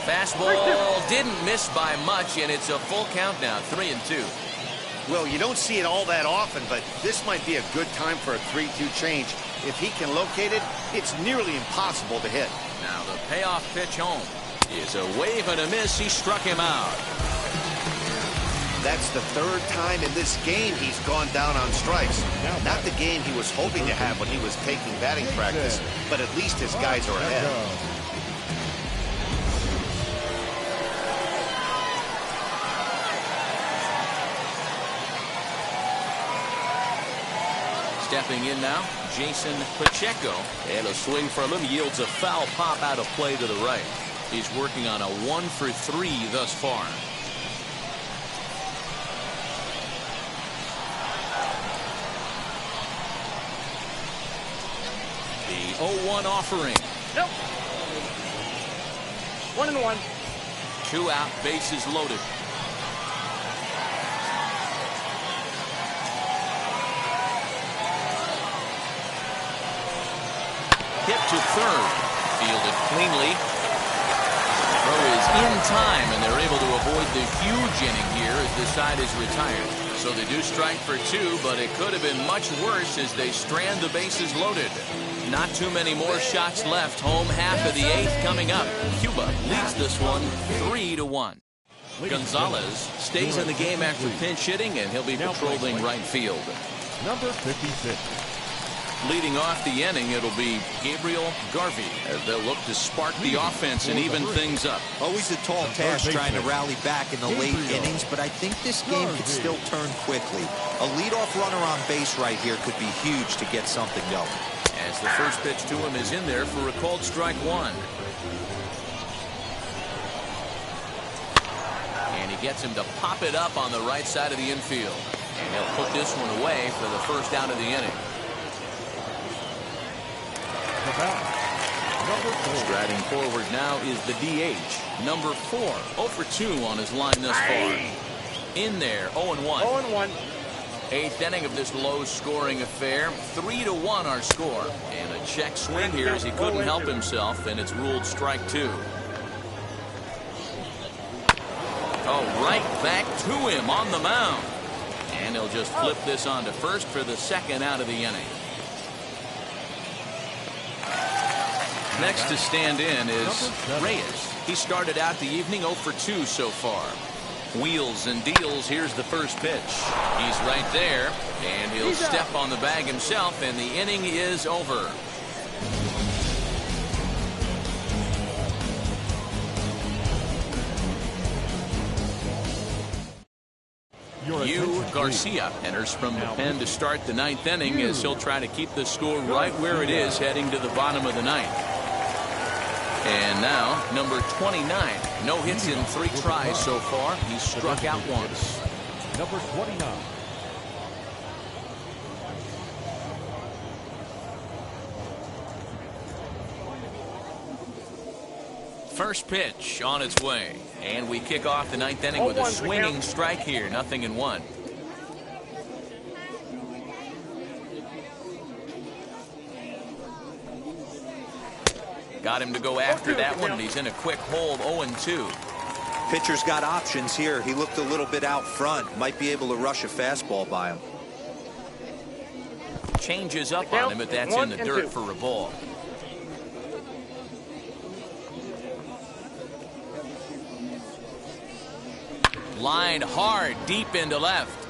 Fastball didn't miss by much, and it's a full count now, 3 and 2. Well, you don't see it all that often, but this might be a good time for a 3-2 change. If he can locate it, it's nearly impossible to hit. Now the payoff pitch home is a wave and a miss. He struck him out. That's the 3rd time in this game he's gone down on strikes. Not the game he was hoping to have when he was taking batting practice, but at least his guys are ahead. Stepping in now, Jason Pacheco. And a swing from him yields a foul pop out of play to the right. He's working on a 1 for 3 thus far. The 0-1 offering. Nope. 1-1. 2 out, bases loaded. Hit to third. Fielded cleanly. Throw is in time, and they're able to avoid the huge inning here as the side is retired. So they do strike for 2, but it could have been much worse as they strand the bases loaded. Not too many more shots left. Home half of the 8th coming up. Cuba leads this one 3-1. Gonzalez stays in the game after pinch hitting, and he'll be patrolling right field. Number 56. Leading off the inning, it'll be Gabriel Garvey as they'll look to spark the offense and even things up. Always a tall task trying to rally back in the late innings, but I think this game could still turn quickly. A leadoff runner on base right here could be huge to get something going. As the first pitch to him is in there for a called strike 1. And he gets him to pop it up on the right side of the infield. And he'll put this one away for the first out of the inning. Striding forward now is the DH, number 4. 0 for 2 on his line thus far. In there, 0-1. 0-1. 8th inning of this low-scoring affair. 3-1 our score. And a check swing here as he couldn't help himself, and it's ruled strike 2. Oh, right back to him on the mound. And he'll just flip this on to first for the second out of the inning. Next to stand in is Reyes. He started out the evening 0 for 2 so far. Wheels and deals. Here's the first pitch. He's right there, and he'll step on the bag himself, and the inning is over. Garcia enters from the pen to start the 9th inning as he'll try to keep the score right where it is heading to the bottom of the 9th. And now, number 29. No hits in 3 tries so far. He's struck out once. Number 29. First pitch on its way. And we kick off the 9th inning with a swinging strike here. 0-1. Got him to go after that one, and he's in a quick hold. 0-2. Pitcher's got options here. He looked a little bit out front. Might be able to rush a fastball by him. Changes up on him, but that's in the dirt for a ball. Lined hard deep into left.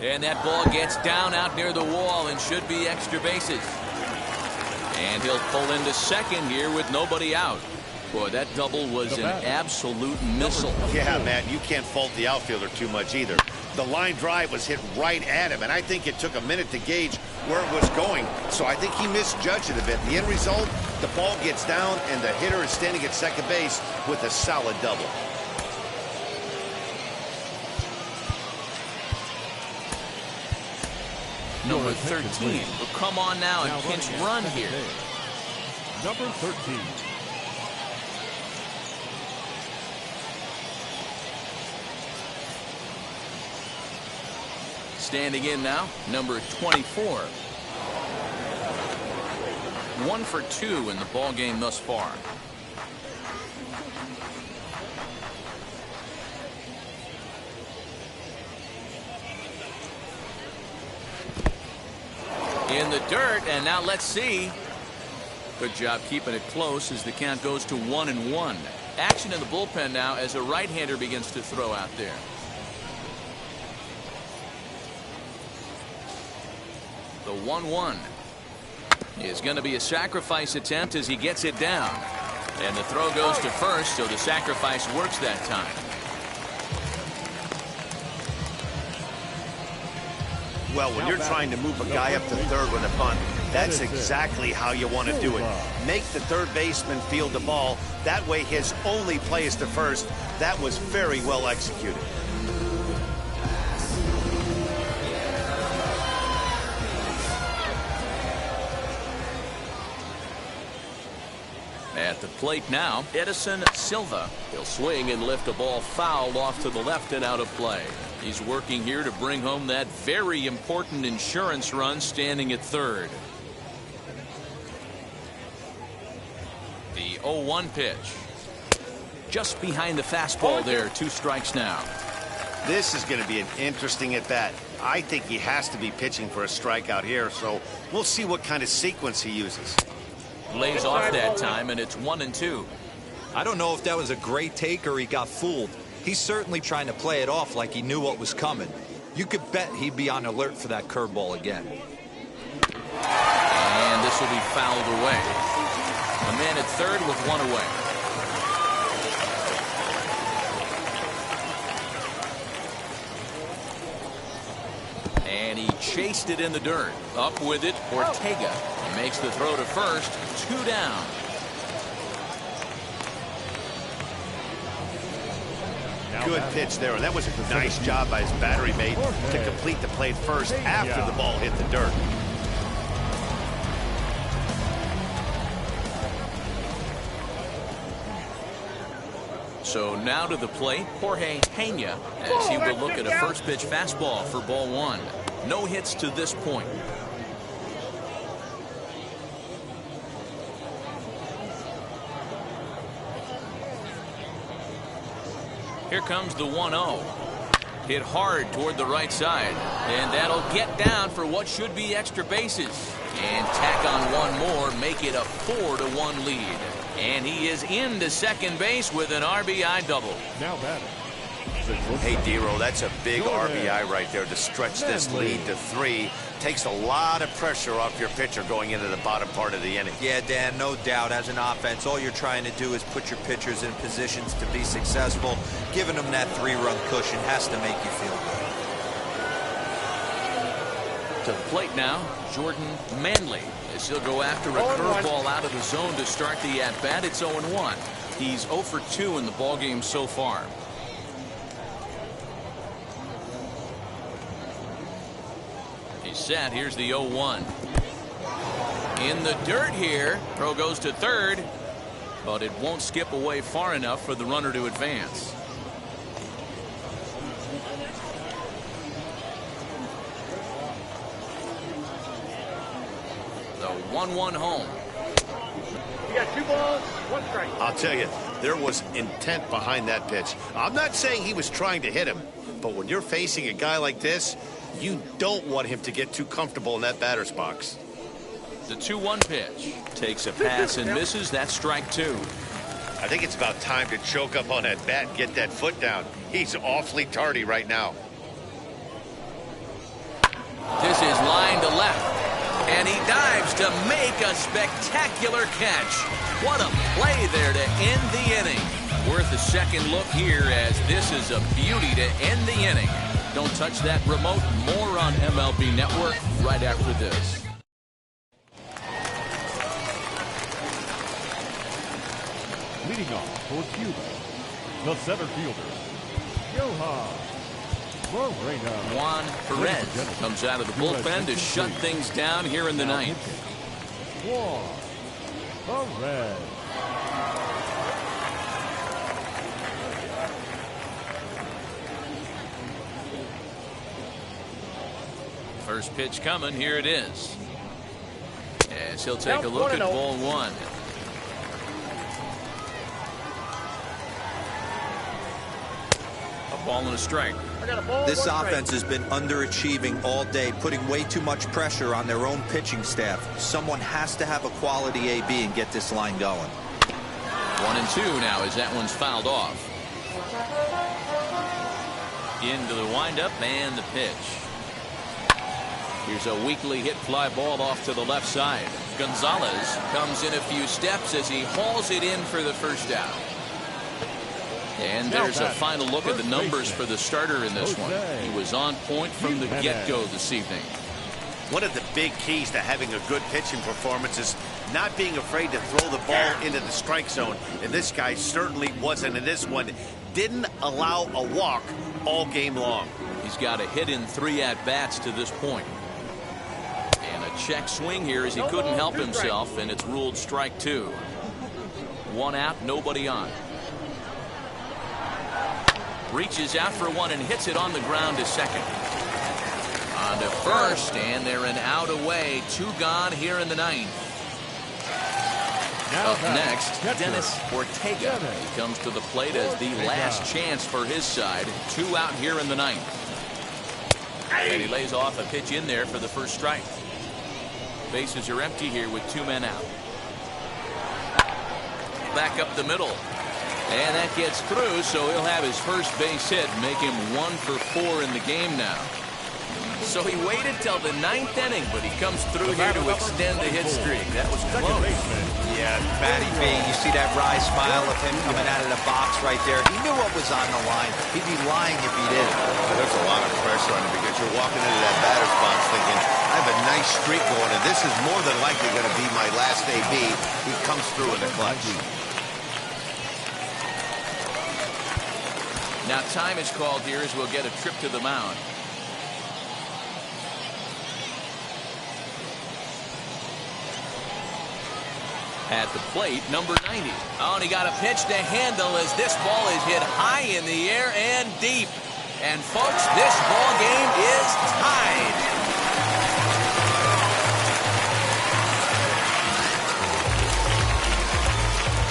And that ball gets down out near the wall and should be extra bases. And he'll pull into second here with nobody out. Boy, that double was an absolute missile. Yeah, Matt, you can't fault the outfielder too much either. The line drive was hit right at him, and I think it took a minute to gauge where it was going. So I think he misjudged it a bit. The end result, the ball gets down, and the hitter is standing at second base with a solid double. Number 13 will come on now and pinch run here. Number 13. Standing in now, number 24. 1 for 2 in the ball game thus far. In the dirt, and now let's see. Good job keeping it close as the count goes to 1-1. Action in the bullpen now as a right-hander begins to throw out there. The 1-1 is going to be a sacrifice attempt as he gets it down. And the throw goes to first, so the sacrifice works that time. Well, when you're trying to move a guy up to third with a bunt, that's exactly how you want to do it. Make the third baseman field the ball. That way his only play is to first. That was very well executed. At the plate now, Edison Silva. He'll swing and lift a ball fouled off to the left and out of play. He's working here to bring home that very important insurance run, standing at third. The 0-1 pitch. Just behind the fastball there. 2 strikes now. This is going to be an interesting at-bat. I think he has to be pitching for a strikeout here, so we'll see what kind of sequence he uses. Lays off that time, and it's 1-2. I don't know if that was a great take or he got fooled. He's certainly trying to play it off like he knew what was coming. You could bet he'd be on alert for that curveball again. And this will be fouled away. The man at third with 1 away. And he chased it in the dirt. Up with it, Ortega. He makes the throw to first. 2 down. Good pitch there, and that was a nice job by his battery mate to complete the play first after the ball hit the dirt. So now to the plate, Jorge Pena, as he will look at a first pitch fastball for ball 1. No hits to this point. Here comes the 1-0. Hit hard toward the right side, and that'll get down for what should be extra bases. And tack on 1 more, make it a 4-1 lead. And he is into second base with an RBI double. Now batting. Hey, Dero, that's a big RBI right there to stretch this lead to 3. Takes a lot of pressure off your pitcher going into the bottom part of the inning. Yeah, Dan, no doubt. As an offense, all you're trying to do is put your pitchers in positions to be successful. Giving them that 3-run cushion has to make you feel good. To the plate now, Jordan Manley, as he'll go after a curveball out of the zone to start the at-bat. It's 0-1. He's 0 for 2 in the ballgame so far. He's set. Here's the 0-1. In the dirt here. Throw goes to third, but it won't skip away far enough for the runner to advance. The 1-1 home. You got 2 balls, 1 strike. I'll tell you, there was intent behind that pitch. I'm not saying he was trying to hit him, but when you're facing a guy like this, you don't want him to get too comfortable in that batter's box. The 2-1 pitch. Takes a pass and misses. That's strike 2. I think it's about time to choke up on that bat and get that foot down. He's awfully tardy right now. This is line to left. And he dives to make a spectacular catch. What a play there to end the inning. Worth a second look here, as this is a beauty to end the inning. Don't touch that remote. More on MLB Network right after this. Leading off for Cuba, the center fielder, Johan Moreno. Juan Perez comes out of the bullpen to shut things down here in the ninth. Juan Perez. First pitch coming. Here it is. As he'll take a look at ball 1. A ball and a strike. This offense has been underachieving all day, putting way too much pressure on their own pitching staff. Someone has to have a quality AB and get this line going. 1-2 now as that one's fouled off. Into the windup and the pitch. Here's a weakly hit fly ball off to the left side. Gonzalez comes in a few steps as he hauls it in for the first out. And there's a final look at the numbers for the starter in this one. He was on point from the get-go this evening. One of the big keys to having a good pitching performance is not being afraid to throw the ball into the strike zone. And this guy certainly wasn't in this one. Didn't allow a walk all game long. He's got a hit in 3 at-bats to this point. And a check swing here as he couldn't help himself, and it's ruled strike 2. One out, nobody on. Reaches out for one and hits it on the ground to second. On to first, and they're an out away. 2 gone here in the 9th. Now Up next, catcher, Dennis Ortega. He comes to the plate as the last chance for his side. 2 out here in the 9th. And he lays off a pitch in there for the first strike. Bases are empty here with 2 men out. Back up the middle. And that gets through, so he'll have his first base hit, make him 1 for 4 in the game now. So he waited till the 9th inning, but he comes through here to extend the hit streak. That was close. Yeah, Matty B, you see that wry smile of him coming out of the box right there. He knew what was on the line. He'd be lying if he didn't. There's a lot of pressure on him because you're walking into that batter's box thinking, I have a nice streak going, and this is more than likely going to be my last AB. He comes through in the clutch. Now time is called here as we'll get a trip to the mound. At the plate, number 90. Oh, and he got a pitch to handle as this ball is hit high in the air and deep. And folks, this ball game is tied.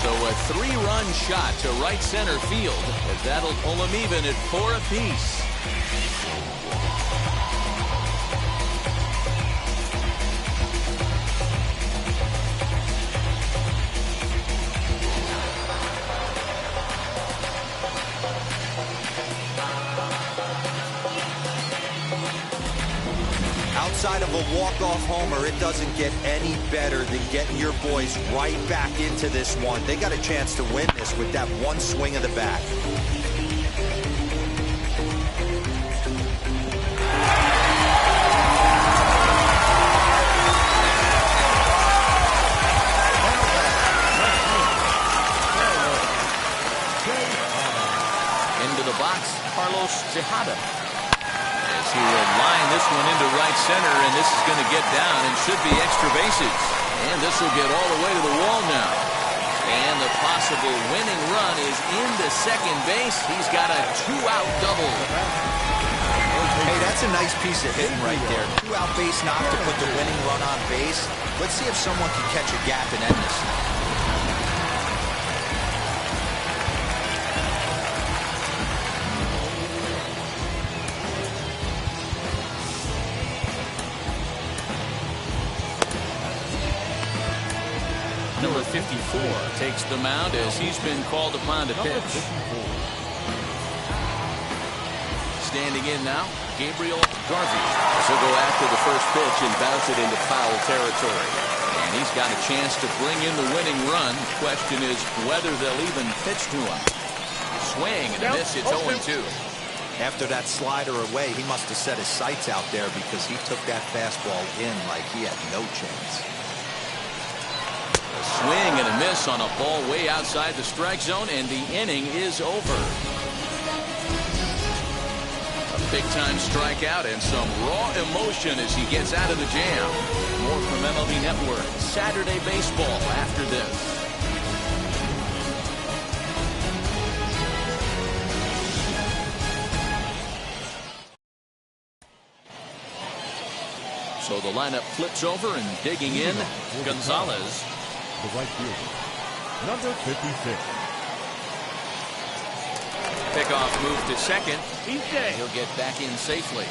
So a 3-run shot to right center field, as that'll pull them even at 4 apiece. Outside of a walk-off homer, it doesn't get any better than getting your boys right back into this one. They got a chance to win this with that one swing of the bat. Into the box, Carlos Tejada. As he will line this one into right center, and this is going to get down and should be extra bases. And this will get all the way to the wall now. And the possible winning run is into second base. He's got a 2-out double. Hey, that's a nice piece of hitting right there. 2-out base knock to put the winning run on base. Let's see if someone can catch a gap and end this. Number 54 takes the mound as he's been called upon to pitch. Standing in now, Gabriel Garvey. He'll go after the first pitch and bounce it into foul territory. And he's got a chance to bring in the winning run. The question is whether they'll even pitch to him. Swing and a miss. It's 0-2. After that slider away, he must have set his sights out there because he took that fastball in like he had no chance. Swing and a miss on a ball way outside the strike zone, and the inning is over. A big-time strikeout and some raw emotion as he gets out of the jam. More from MLB Network. Saturday baseball after this. So the lineup flips over and digging in, Gonzalez. The right fielder, number 56. Pickoff move to second. He's dead. He'll get back in safely.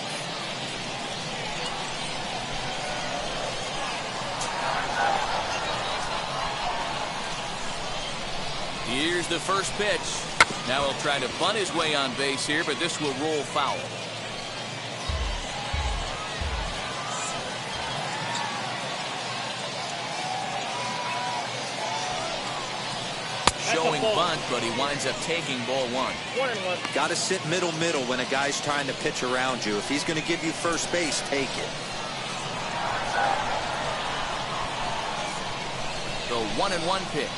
Here's the first pitch. Now he'll try to bunt his way on base here, but this will roll foul. Showing bunt, but he winds up taking ball 1. 1-1. Got to sit middle when a guy's trying to pitch around you. If he's going to give you first base, take it. The 1-1 pitch.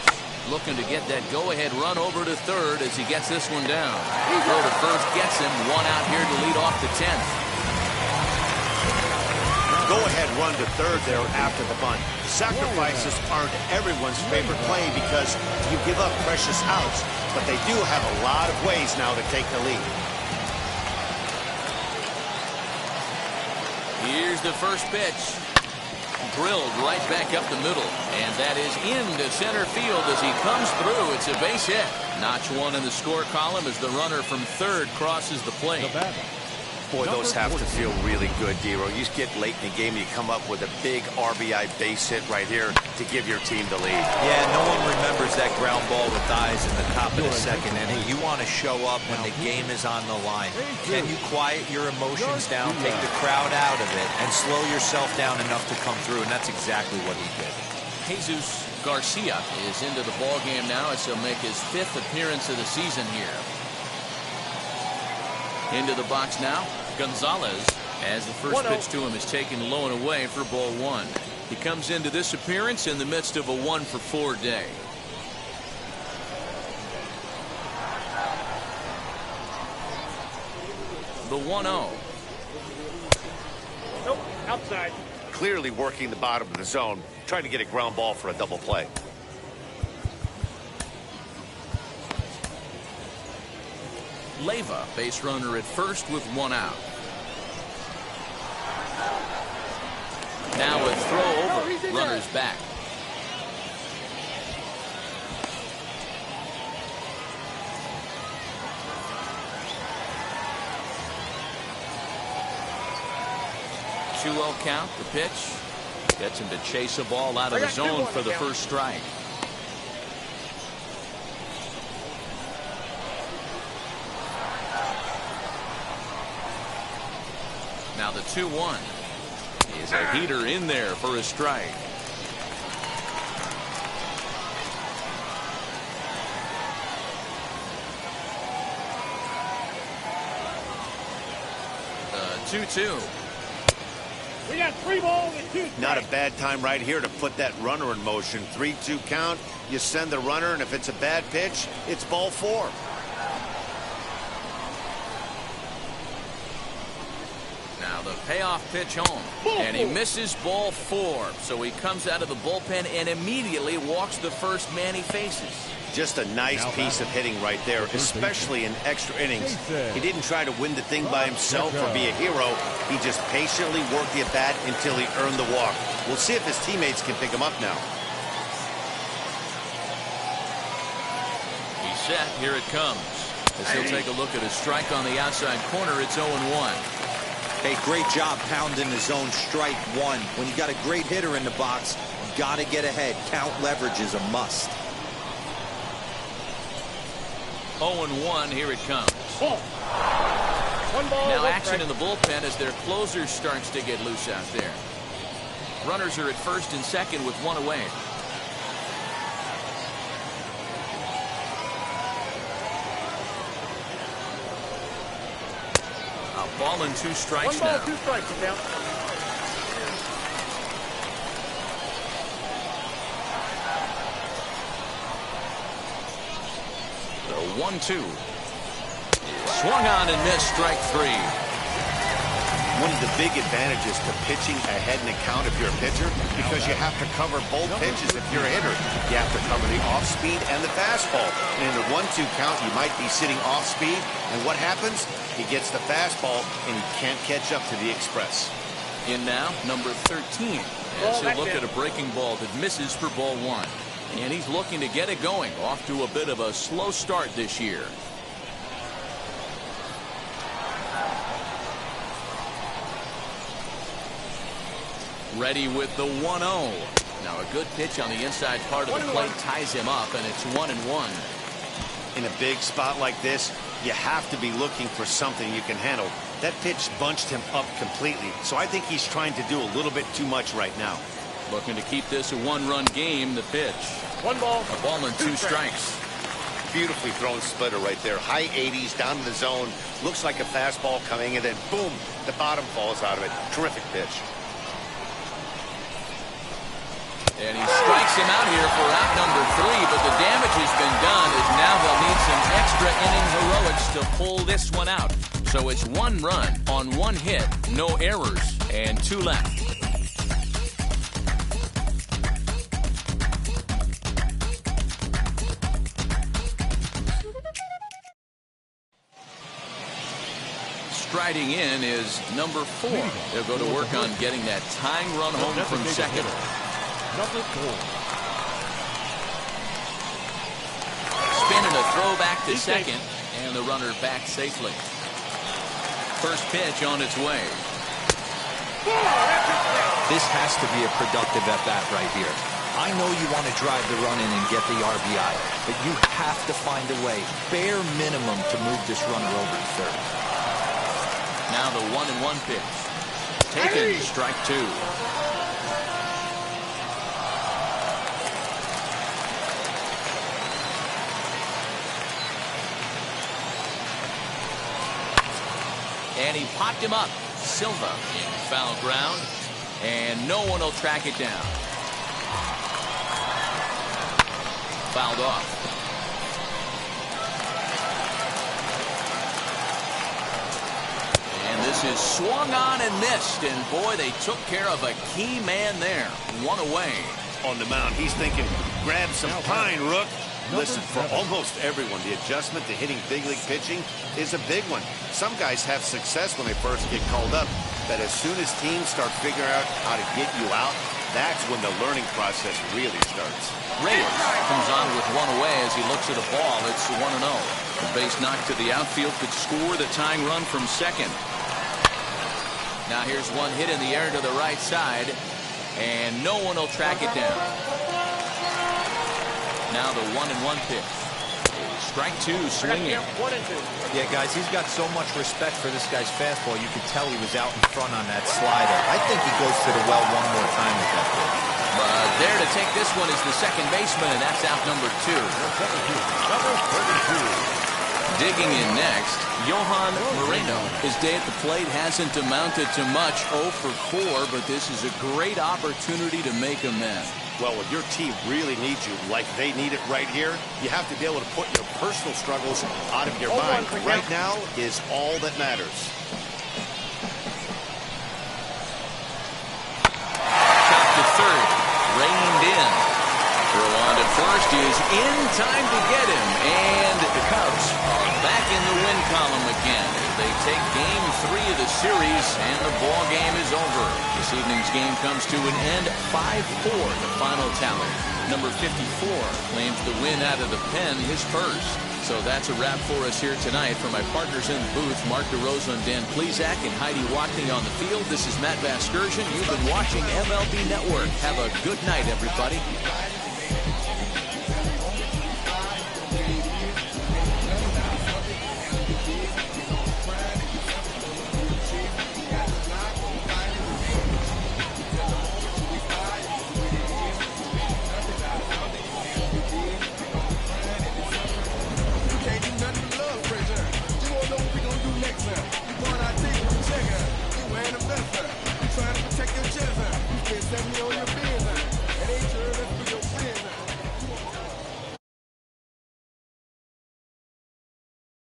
Looking to get that go-ahead run over to third as he gets this one down. Throw to first gets him. 1 out here to lead off the 10th. Go-ahead run to third there after the bunt. sacrifices aren't everyone's favorite play because you give up precious outs, but they do have a lot of ways now to take the lead. Here's the first pitch. Drilled right back up the middle, and that is into center field as he comes through. It's a base hit. Notch one in the score column as the runner from third crosses the plate. Boy, those have to feel really good, Dero. You get late in the game, you come up with a big RBI base hit right here to give your team the lead. Yeah, no one remembers that ground ball with eyes in the top of the second inning. You want to show up when the game is on the line. Can you quiet your emotions down, take the crowd out of it, and slow yourself down enough to come through? And that's exactly what he did. Jesus Garcia is into the ball game now as he'll make his 5th appearance of the season here. Into the box now, Gonzalez, as the first pitch to him is taken low and away for ball 1. He comes into this appearance in the midst of a 1-for-4 day. The 1-0. Nope, outside. Clearly working the bottom of the zone, trying to get a ground ball for a double play. Leyva, base runner at first with 1 out. Now a throw over. Runner's back. Two-0 count. The pitch gets him to chase a ball out of the zone for the first strike. Now the 2-1 is a heater in there for a strike. The 2-2. We got 3 balls and 2 strikes. Not a bad time right here to put that runner in motion. 3-2 count. You send the runner, and if it's a bad pitch, it's ball 4. Now the payoff pitch home, and he misses ball 4. So he comes out of the bullpen and immediately walks the first man he faces. Just a nice piece of hitting right there, especially in extra innings. He didn't try to win the thing by himself or be a hero. He just patiently worked the at-bat until he earned the walk. We'll see if his teammates can pick him up now. He's set. Here it comes. As he'll take a look at a strike on the outside corner, it's 0-1. Hey, great job pounding the zone. Strike 1. When you got a great hitter in the box, you got to get ahead. Count leverage is a must. 0-1. Here it comes. Ball. 1 ball. Now 1 action strike. in the bullpen as their closer starts to get loose out there. Runners are at first and second with 1 away. A ball and 2 strikes 1 ball, now. 2 strikes now. The 1-2. Swung on and missed, strike 3. One of the big advantages to pitching ahead in the count if you're a pitcher, because you have to cover both pitches if you're a hitter. You have to cover the off-speed and the fastball. And in the 1-2 count, you might be sitting off-speed, and what happens? He gets the fastball, and he can't catch up to the express. In now, number 13. As he'll look at a breaking ball that misses for ball 1. And he's looking to get it going. Off to a bit of a slow start this year. Ready with the 1-0. Now a good pitch on the inside part of the plate ties him up, and it's 1-1. In a big spot like this, you have to be looking for something you can handle. That pitch bunched him up completely, so I think he's trying to do a little bit too much right now. Looking to keep this a 1-run game. The pitch. 1 ball. A ball and 2 strikes. Beautifully thrown splitter right there. High 80s down to the zone. Looks like a fastball coming, and then boom, the bottom falls out of it. Terrific pitch. And he strikes him out here for out number 3, but the damage has been done as now they'll need some extra inning heroics to pull this one out. So it's 1 run on 1 hit, no errors, and 2 left. striding in is number 4. They'll go to work on getting that tying run home from second. Number 4. Spin and a throw back to second, and the runner back safely. First pitch on its way. This has to be a productive at-bat right here. I know you want to drive the run in and get the RBI, but you have to find a way, bare minimum, to move this runner over to third. Now the 1-1 pitch. Taken, strike 2. And he popped him up. Silva in foul ground, and no one will track it down. Fouled off. And this is swung on and missed, and boy, they took care of a key man there. One away. On the mound, he's thinking, grab some pine, Rook. Listen, for almost everyone, the adjustment to hitting big league pitching is a big one. Some guys have success when they first get called up, but as soon as teams start figuring out how to get you out, that's when the learning process really starts. Reyes comes on with one away as he looks at a ball. It's 1-0. The base knock to the outfield could score the tying run from second. Now here's one hit in the air to the right side, and no one will track it down. Now the 1-1 pitch. Strike 2 swinging. Yeah, guys, he's got so much respect for this guy's fastball. You could tell he was out in front on that slider. I think he goes to the well one more time with that pitch. There to take this one is the second baseman, and that's out number 2. Number 32. Digging in next, Johan Moreno. His day at the plate hasn't amounted to much, 0 for 4, but this is a great opportunity to make amends. Well, when your team really needs you, like they need it right here, you have to be able to put your personal struggles out of your mind. Right now is all that matters. Shot to third, reined in. Throw on to first is in time to get him, and the Cubs are back in the win column again. They take game 3 of the series, and the ball game is over. This evening's game comes to an end, 5-4, the final tally. Number 54 claims the win out of the pen, his first. So that's a wrap for us here tonight. For my partners in the booth, Mark DeRosa and Dan Plesac, and Heidi Watney on the field, this is Matt Vasgersian. You've been watching MLB Network. Have a good night, everybody.